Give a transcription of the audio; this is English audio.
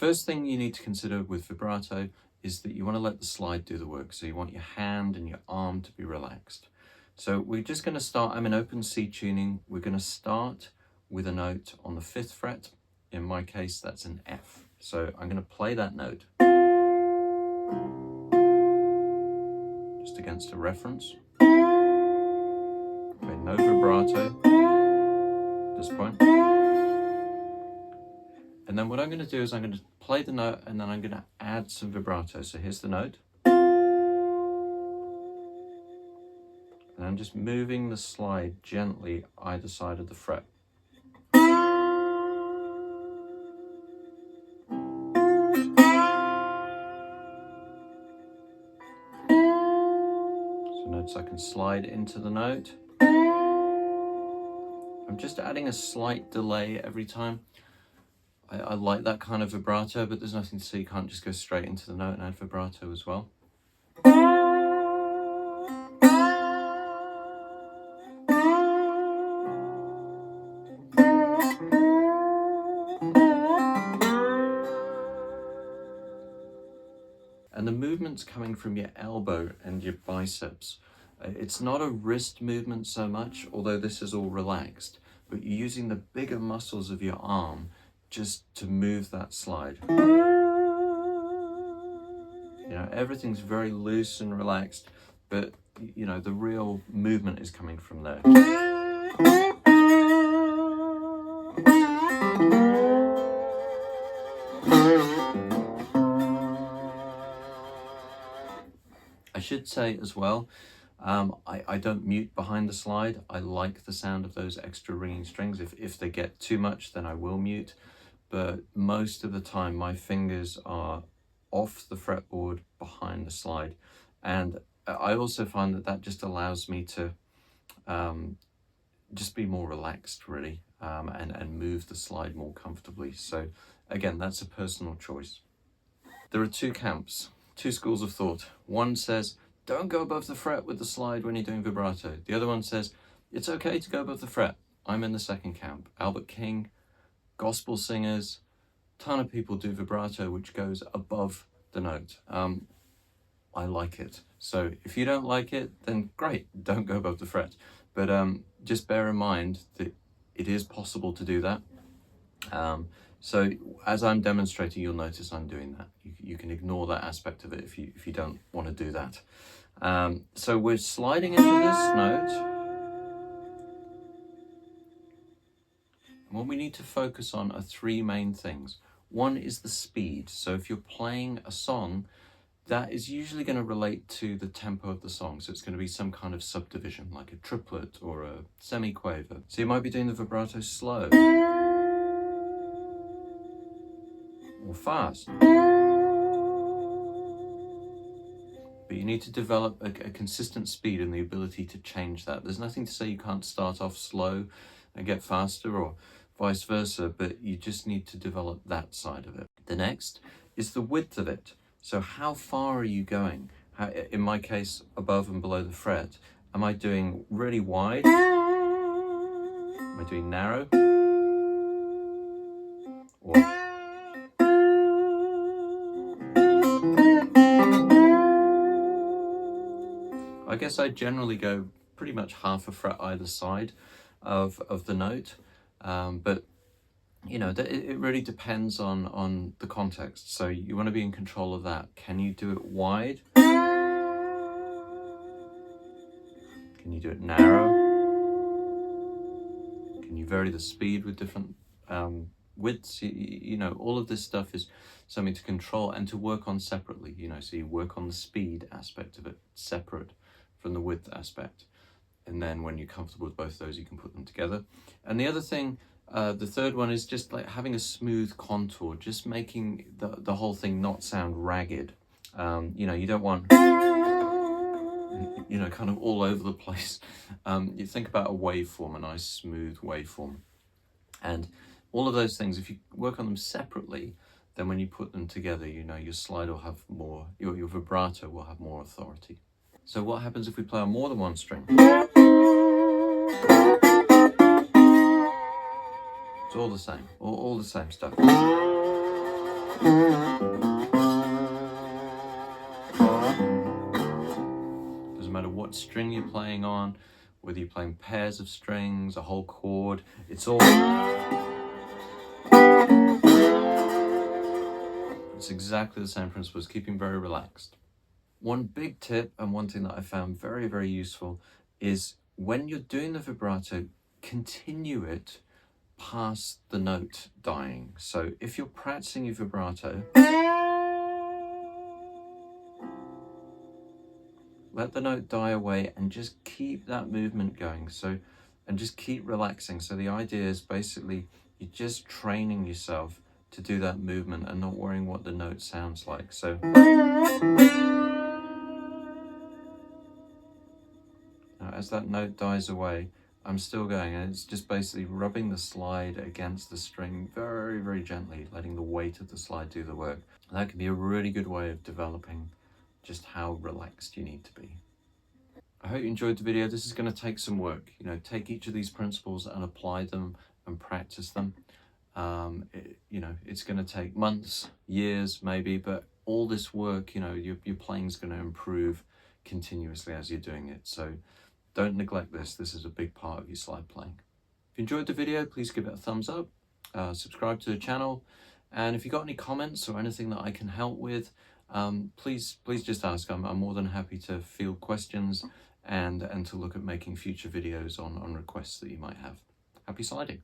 First thing you need to consider with vibrato is that you want to let the slide do the work. So you want your hand and your arm to be relaxed. So we're just going to start, I'm in open C tuning. We're going to start with a note on the 5th fret. In my case, that's an F. So I'm going to play that note just against a reference. Okay, no vibrato at this point. And then what I'm going to do is I'm going to play the note and then I'm going to add some vibrato. So here's the note. And I'm just moving the slide gently either side of the fret. So notes I can slide into the note. I'm just adding a slight delay every time. I like that kind of vibrato, but there's nothing to say you can't just go straight into the note and add vibrato as well. And the movement's coming from your elbow and your biceps. It's not a wrist movement so much, although this is all relaxed, but you're using the bigger muscles of your arm just to move that slide. You know, everything's very loose and relaxed, but you know, the real movement is coming from there. I should say as well, I don't mute behind the slide. I like the sound of those extra ringing strings. If they get too much, then I will mute. But most of the time, my fingers are off the fretboard behind the slide. And I also find that that just allows me to just be more relaxed, really, and move the slide more comfortably. So again, that's a personal choice. There are two camps. Two schools of thought. One says, don't go above the fret with the slide when you're doing vibrato. The other one says, it's okay to go above the fret. I'm in the second camp. Albert King, gospel singers, ton of people do vibrato which goes above the note. I like it. So if you don't like it, then great, don't go above the fret. But just bear in mind that it is possible to do that. So as I'm demonstrating, you'll notice I'm doing that. You can ignore that aspect of it if you don't want to do that. So we're sliding into this note. And what we need to focus on are three main things. One is the speed. So if you're playing a song, that is usually going to relate to the tempo of the song. So it's going to be some kind of subdivision, like a triplet or a semiquaver. So you might be doing the vibrato slow or fast. But you need to develop a consistent speed and the ability to change that. There's nothing to say you can't start off slow and get faster or vice versa, but you just need to develop that side of it. The next is the width of it. So how far are you going? In my case, above and below the fret, am I doing really wide? Am I doing narrow? Or I guess I generally go pretty much half a fret either side of the note, but you know, it really depends on the context. So you want to be in control of that. Can you do it wide? Can you do it narrow? Can you vary the speed with different widths? You know, all of this stuff is something to control and to work on separately. You know, so you work on the speed aspect of it separate from the width aspect. And then when you're comfortable with both those, you can put them together. And the other thing, the third one is just like having a smooth contour, just making the whole thing not sound ragged. You know, you don't want, you know, kind of all over the place. You think about a waveform, a nice smooth waveform. And all of those things, if you work on them separately, then when you put them together, you know, your slide will have more, your vibrato will have more authority. So what happens if we play on more than one string? It's all the same, all the same stuff. Doesn't matter what string you're playing on, whether you're playing pairs of strings, a whole chord, it's exactly the same principle as keeping very relaxed. One big tip and one thing that I found very, very useful is when you're doing the vibrato, continue it past the note dying. So if you're practicing your vibrato, let the note die away and just keep that movement going. And just keep relaxing. So the idea is basically you're just training yourself to do that movement and not worrying what the note sounds like. So now, as that note dies away, I'm still going, and it's just basically rubbing the slide against the string very, very gently, letting the weight of the slide do the work. And that can be a really good way of developing just how relaxed you need to be. I hope you enjoyed the video. This is going to take some work. Take each of these principles and apply them and practice them. It's going to take months, years maybe, but all this work, your playing is going to improve continuously as you're doing it. So don't neglect this. This is a big part of your slide playing. If you enjoyed the video, please give it a thumbs up, subscribe to the channel, and if you've got any comments or anything that I can help with, please just ask. I'm more than happy to field questions and to look at making future videos on requests that you might have. Happy sliding.